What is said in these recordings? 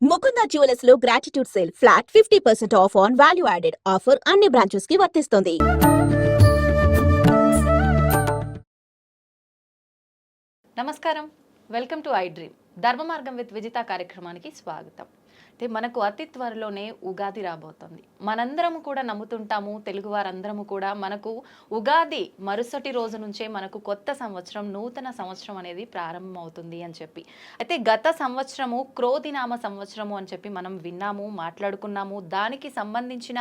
Mukunda jewellers లో gratitude sale flat 50% of on value added offer అన్ని branches కి వర్తిస్తుంది. నమస్కారం, వెల్కమ్ టు ఐ డ్రీమ్. ధర్మ మార్గం విత్ విజిత కార్యక్రమానికి స్వాగతం. అంటే మనకు అతి త్వరలోనే ఉగాది రాబోతుంది. మనందరము కూడా నమ్ముతుంటాము, తెలుగు వారందరము కూడా మనకు ఉగాది మరుసటి రోజు నుంచే మనకు కొత్త సంవత్సరం, నూతన సంవత్సరం అనేది ప్రారంభం అవుతుంది అని చెప్పి. అయితే గత సంవత్సరము క్రోధినామ సంవత్సరము అని చెప్పి మనం విన్నాము, మాట్లాడుకున్నాము. దానికి సంబంధించిన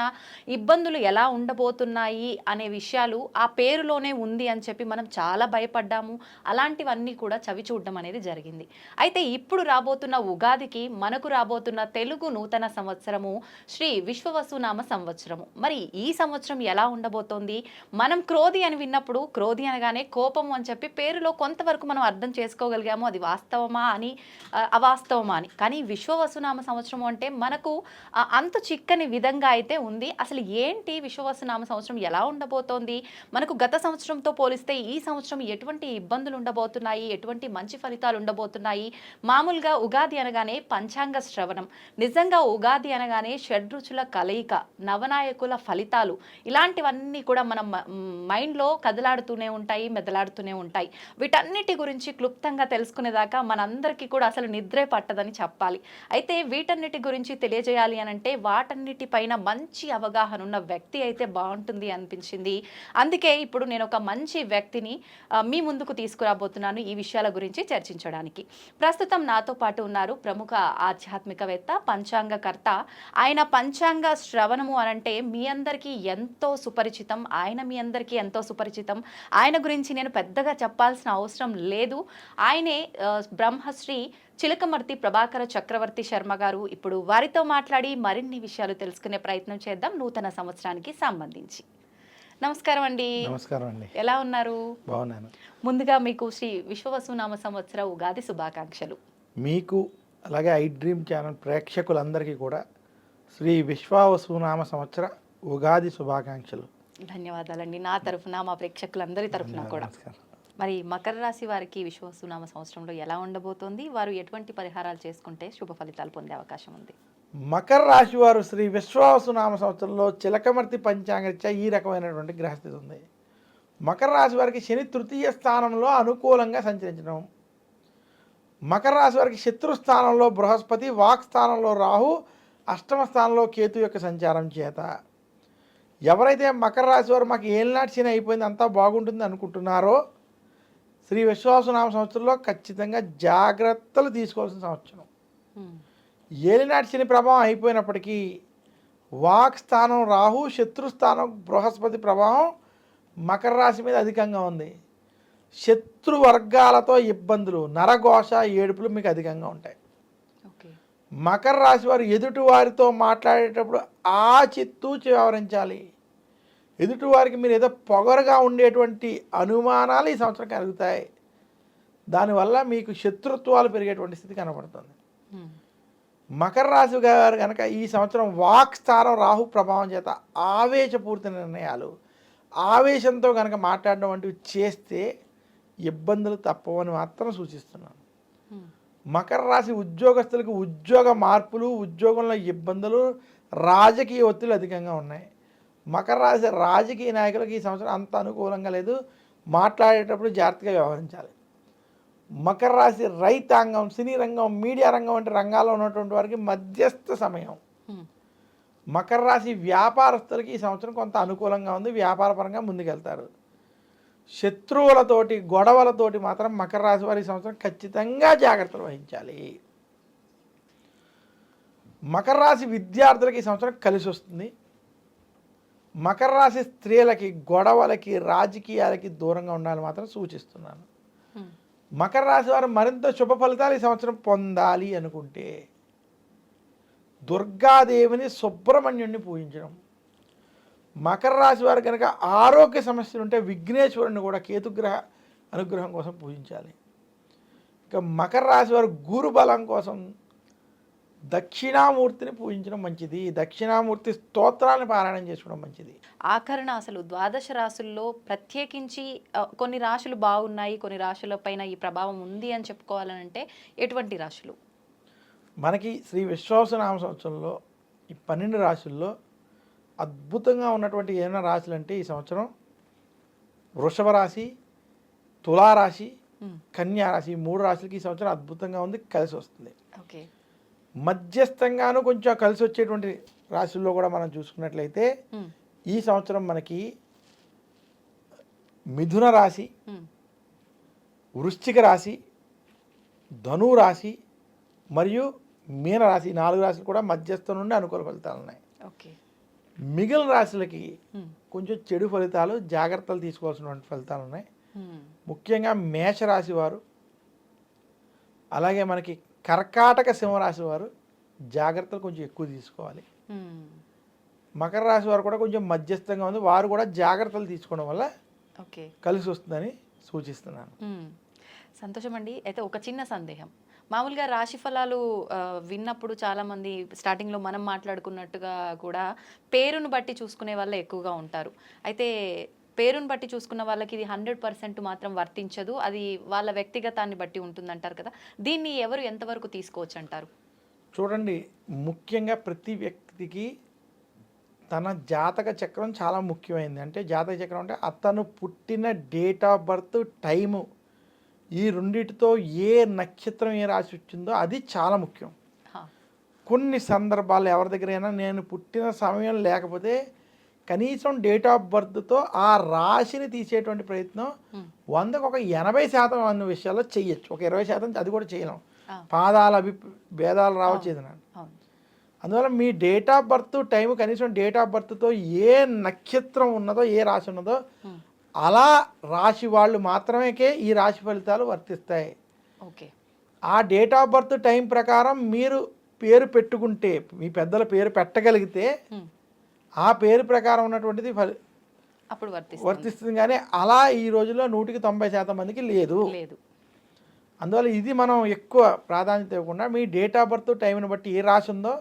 ఇబ్బందులు ఎలా ఉండబోతున్నాయి అనే విషయాలు ఆ పేరులోనే ఉంది అని చెప్పి మనం చాలా భయపడ్డాము. అలాంటివన్నీ కూడా చవి చూడడం అనేది జరిగింది. అయితే ఇప్పుడు రాబోతున్న ఉగాదికి మనకు రాబోతున్న తెలుగు నూతన సంవత్సరము శ్రీ విశ్వవసునామ సంవత్సరము. మరి ఈ సంవత్సరం ఎలా ఉండబోతోంది? మనం క్రోధి అని విన్నప్పుడు క్రోధి అనగానే కోపము అని చెప్పి పేరులో కొంతవరకు మనం అర్థం చేసుకోగలిగాము. అది వాస్తవమా అని అవాస్తవమా అని. కానీ విశ్వవసునామ సంవత్సరం అంటే మనకు అంతు చిక్కని విధంగా అయితే ఉంది. అసలు ఏంటి విశ్వవసునామ సంవత్సరం ఎలా ఉండబోతోంది? మనకు గత సంవత్సరంతో పోలిస్తే ఈ సంవత్సరం ఎటువంటి ఇబ్బందులు ఉండబోతున్నాయి, ఎటువంటి మంచి ఫలితాలు ఉండబోతున్నాయి? మామూలుగా ఉగాది అనగానే పంచాంగ శ్రవణం, నిజంగా ఉగాది అనగానే షడ్రుచుల కలయిక, నవనాయకుల ఫలితాలు, ఇలాంటివన్నీ కూడా మన మైండ్లో కదలాడుతూనే ఉంటాయి, మెదలాడుతూనే ఉంటాయి. వీటన్నిటి గురించి క్లుప్తంగా తెలుసుకునేదాకా మనందరికీ కూడా అసలు నిద్రే పట్టదని చెప్పాలి. అయితే వీటన్నిటి గురించి తెలియజేయాలి అనంటే వాటన్నిటిపైన మంచి అవగాహన ఉన్న వ్యక్తి అయితే బాగుంటుంది అనిపించింది. అందుకే ఇప్పుడు నేను ఒక మంచి వ్యక్తిని మీ ముందుకు తీసుకురాబోతున్నాను ఈ విషయాల గురించి చర్చించడానికి. ప్రస్తుతం నాతో పాటు ఉన్నారు ప్రముఖ ఆధ్యాత్మికవేత్త, పంచాంగకర్త. ఆయన పంచాంగ శ్రవణము అనంటే మీ అందరికీ ఎంతో సుపరిచితం. ఆయన మీ అందరికీ ఎంతో సుపరిచితం. ఆయన గురించి నేను పెద్దగా చెప్పాల్సిన అవసరం లేదు. ఆయనే బ్రహ్మశ్రీ చిలకమర్తి ప్రభాకర చక్రవర్తి శర్మ గారు. ఇప్పుడు వారితో మాట్లాడి మరిన్ని విషయాలు తెలుసుకునే ప్రయత్నం చేద్దాం నూతన సంవత్సరానికి సంబంధించి. నమస్కారం అండి. నమస్కారం అండి. ఎలా ఉన్నారు? బాగున్నాను. ముందుగా మీకు శ్రీ విశ్వవసునామ సంవత్సర ఉగాది శుభాకాంక్షలు. మీకు అలాగే ఐ డ్రీమ్ ఛానల్ ప్రేక్షకులందరికీ కూడా శ్రీ విశ్వవసునామ సంవత్సర ఉగాది శుభాకాంక్షలు. ధన్యవాదాలండి. నా తరఫున, మా ప్రేక్షకులందరి తరఫున కూడా. మరి మకర రాశి వారికి విశ్వవసునామ సంవత్సరంలో ఎలా ఉండబోతోంది? వారు ఎటువంటి పరిహారాలు చేసుకుంటే శుభ ఫలితాలు పొందే అవకాశం ఉంది? మకర రాశి వారు శ్రీ విశ్వవసునామ సంవత్సరంలో చిలకమర్తి పంచాంగరీత్యా ఈ రకమైనటువంటి గ్రహస్థితి ఉంది. మకర రాశి వారికి శని తృతీయ స్థానంలో అనుకూలంగా సంచరించడం, మకర రాశి వారికి శత్రుస్థానంలో బృహస్పతి, వాక్ స్థానంలో రాహు, అష్టమ స్థానంలో కేతు యొక్క సంచారం చేత ఎవరైతే మకర రాశి వారు మాకు ఏలినాటి శని అయిపోయింది, అంతా బాగుంటుంది అనుకుంటున్నారో శ్రీ విశ్వవసునామ సంవత్సరంలో ఖచ్చితంగా జాగ్రత్తలు తీసుకోవాల్సిన సంవత్సరం. ఏలినాటి శని ప్రభావం అయిపోయినప్పటికీ వాక్ స్థానం రాహు, శత్రుస్థానం బృహస్పతి ప్రభావం మకర రాశి మీద అధికంగా ఉంది. శత్రు వర్గాలతో ఇబ్బందులు, నరఘోష, ఏడుపులు మీకు అధికంగా ఉంటాయి. మకర రాశి వారు ఎదుటి వారితో మాట్లాడేటప్పుడు ఆచితూచి వ్యవహరించాలి. ఎదుటివారికి మీరు ఏదో పొగరుగా ఉండేటువంటి అనుమానాలు ఈ సంవత్సరం కలుగుతాయి. దానివల్ల మీకు శత్రుత్వాలు పెరిగేటువంటి స్థితి కనబడుతుంది. మకర రాశి గారు కనుక ఈ సంవత్సరం వాక్ స్థానం రాహు ప్రభావం చేత ఆవేశపూరిత నిర్ణయాలు, ఆవేశంతో కనుక మాట్లాడడం వంటివి చేస్తే ఇబ్బందులు తప్పవని మాత్రం సూచిస్తున్నాను. మకర రాశి ఉద్యోగస్తులకు ఉద్యోగ మార్పులు, ఉద్యోగంలో ఇబ్బందులు, రాజకీయ ఒత్తిళ్ళు అధికంగా ఉన్నాయి. మకర రాశి రాజకీయ నాయకులకు ఈ సంవత్సరం అంత అనుకూలంగా లేదు. మాట్లాడేటప్పుడు జాగ్రత్తగా వ్యవహరించాలి. మకర రాశి రైతాంగం, సినీ రంగం, మీడియా రంగం వంటి రంగాల్లో ఉన్నటువంటి వారికి మధ్యస్థ సమయం. మకర రాశి వ్యాపారస్తులకి ఈ సంవత్సరం కొంత అనుకూలంగా ఉంది. వ్యాపారపరంగా ముందుకెళ్తారు. శత్రువులతోటి, గొడవలతోటి మాత్రం మకర రాశి వారి సంవత్సరం ఖచ్చితంగా జాగ్రత్తలు వహించాలి. మకర రాశి విద్యార్థులకి ఈ సంవత్సరం కలిసి వస్తుంది. మకర రాశి స్త్రీలకి గొడవలకి, రాజకీయాలకి దూరంగా ఉండాలని మాత్రం సూచిస్తున్నాను. మకర రాశి వారు మరింత శుభ ఫలితాలు ఈ సంవత్సరం పొందాలి అనుకుంటే దుర్గాదేవిని, సుబ్రహ్మణ్యుడిని పూజించడం. మకర రాశి వారు కనుక ఆరోగ్య సమస్యలు ఉంటే విఘ్నేశ్వరుని కూడా కేతుగ్రహ అనుగ్రహం కోసం పూజించాలి. ఇక మకర రాశి వారు గురు బలం కోసం దక్షిణామూర్తిని పూజించడం మంచిది. దక్షిణామూర్తి స్తోత్రాలను పారాయణం చేసుకోవడం మంచిది. ఆఖరణ అసలు ద్వాదశ రాశుల్లో ప్రత్యేకించి కొన్ని రాశులు బాగున్నాయి, కొన్ని రాశుల పైన ఈ ప్రభావం ఉంది అని చెప్పుకోవాలనంటే ఎటువంటి రాశులు? మనకి శ్రీ విశ్వావసునామ సంవత్సరంలో ఈ 12 రాశుల్లో అద్భుతంగా ఉన్నటువంటి ఏమైనా రాశులు అంటే ఈ సంవత్సరం వృషభ రాశి, తులారాశి, కన్యా రాశి, ఈ 3 రాశులకి ఈ సంవత్సరం అద్భుతంగా ఉంది, కలిసి వస్తుంది. ఓకే. మధ్యస్థంగాను కొంచెం కలిసి వచ్చేటువంటి రాశుల్లో కూడా మనం చూసుకున్నట్లయితే ఈ సంవత్సరం మనకి మిథున రాశి, వృశ్చిక రాశి, ధను రాశి మరియు మీన రాశి, 4 రాశులు కూడా మధ్యస్థం నుండి అనుకూల ఫలితాలు ఉన్నాయి. ఓకే. మిగిలిన రాశులకి కొంచెం చెడు ఫలితాలు, జాగ్రత్తలు తీసుకోవాల్సినటువంటి ఫలితాలు ఉన్నాయి. ముఖ్యంగా మేషరాశి వారు, అలాగే మనకి కర్కాటక సింహరాశి వారు జాగ్రత్తలు కొంచెం ఎక్కువ తీసుకోవాలి. మకర రాశి వారు కూడా కొంచెం మధ్యస్థంగా ఉంది, వారు కూడా జాగ్రత్తలు తీసుకోవడం వల్ల ఓకే కలిసి వస్తుందని సూచిస్తున్నాను. సంతోషం అండి. అయితే ఒక చిన్న సందేహం, మామూలుగా రాశి ఫలాలు విన్నప్పుడు చాలామంది స్టార్టింగ్లో మనం మాట్లాడుకున్నట్టుగా కూడా పేరును బట్టి చూసుకునే వాళ్ళే ఎక్కువగా ఉంటారు. అయితే పేరును బట్టి చూసుకున్న వాళ్ళకి ఇది 100% మాత్రం వర్తించదు, అది వాళ్ళ వ్యక్తిగతాన్ని బట్టి ఉంటుందంటారు కదా, దీన్ని ఎవరు ఎంతవరకు తీసుకోవచ్చు అంటారు? చూడండి, ముఖ్యంగా ప్రతి వ్యక్తికి తన జాతక చక్రం చాలా ముఖ్యమైనది. అంటే జాతక చక్రం అంటే అతను పుట్టిన డేట్ ఆఫ్ బర్త్, టైము, ఈ రెండిటితో ఏ నక్షత్రం ఏ రాశి వచ్చిందో అది చాలా ముఖ్యం. కొన్ని సందర్భాలు ఎవరి దగ్గరైనా నేను పుట్టిన సమయం లేకపోతే కనీసం డేట్ ఆఫ్ బర్త్తో ఆ రాశిని తీసేటువంటి ప్రయత్నం 100కు ఒక 80% అన్న విషయాల్లో చెయ్యొచ్చు. ఒక 20% అది కూడా చేయలేం, పాదాల భేదాలు రావచ్చు ఏదైనా. అందువల్ల మీ డేట్ ఆఫ్ బర్త్ టైం, కనీసం డేట్ ఆఫ్ బర్త్తో ఏ నక్షత్రం ఉన్నదో, ఏ రాశి ఉన్నదో అలా రాశి వాళ్ళు మాత్రమేకే ఈ రాశి ఫలితాలు వర్తిస్తాయి. ఓకే. ఆ డేట్ ఆఫ్ బర్త్ టైం ప్రకారం మీరు పేరు పెట్టుకుంటే, మీ పెద్దల పేరు పెట్టగలిగితే ఆ పేరు ప్రకారం ఉన్నటువంటిది అప్పుడు వర్తిస్తుంది. కానీ అలా ఈ రోజుల్లో 100కి 90% మందికి లేదు. అందువల్ల ఇది మనం ఎక్కువ ప్రాధాన్యత ఇవ్వకుండా మీ డేట్ ఆఫ్ బర్త్ టైంని బట్టి ఏ రాశి ఉందో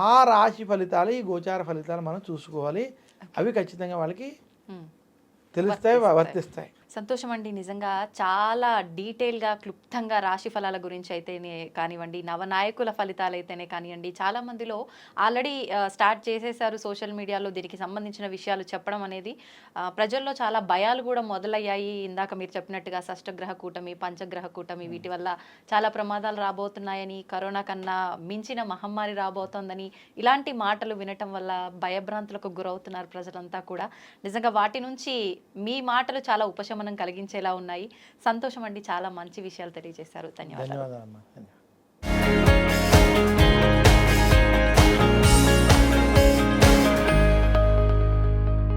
ఆ రాశి ఫలితాలు, ఈ గోచార ఫలితాలు మనం చూసుకోవాలి. అవి ఖచ్చితంగా వాళ్ళకి తెలుస్తాయి, వర్తిస్తాయి. సంతోషం అండి. నిజంగా చాలా డీటెయిల్గా, క్లుప్తంగా రాశి ఫలాల గురించి అయితేనే కానివ్వండి, నవనాయకుల ఫలితాలు అయితేనే కానివ్వండి, చాలా మందిలో ఆల్రెడీ స్టార్ట్ చేసేసారు సోషల్ మీడియాలో దీనికి సంబంధించిన విషయాలు చెప్పడం అనేది. ప్రజల్లో చాలా భయాలు కూడా మొదలయ్యాయి. ఇందాక మీరు చెప్పినట్టుగా షష్టగ్రహ కూటమి, పంచగ్రహ కూటమి, వీటి వల్ల చాలా ప్రమాదాలు రాబోతున్నాయని, కరోనా కన్నా మించిన మహమ్మారి రాబోతోందని, ఇలాంటి మాటలు వినటం వల్ల భయభ్రాంతులకు గురవుతున్నారు ప్రజలంతా కూడా. నిజంగా వాటి నుంచి మీ మాటలు చాలా ఉపశమనం కలిగించేలా ఉన్నాయి. సంతోషం అండి, చాలా మంచి విషయాలు తెలియజేశారు. ధన్యవాదాలు.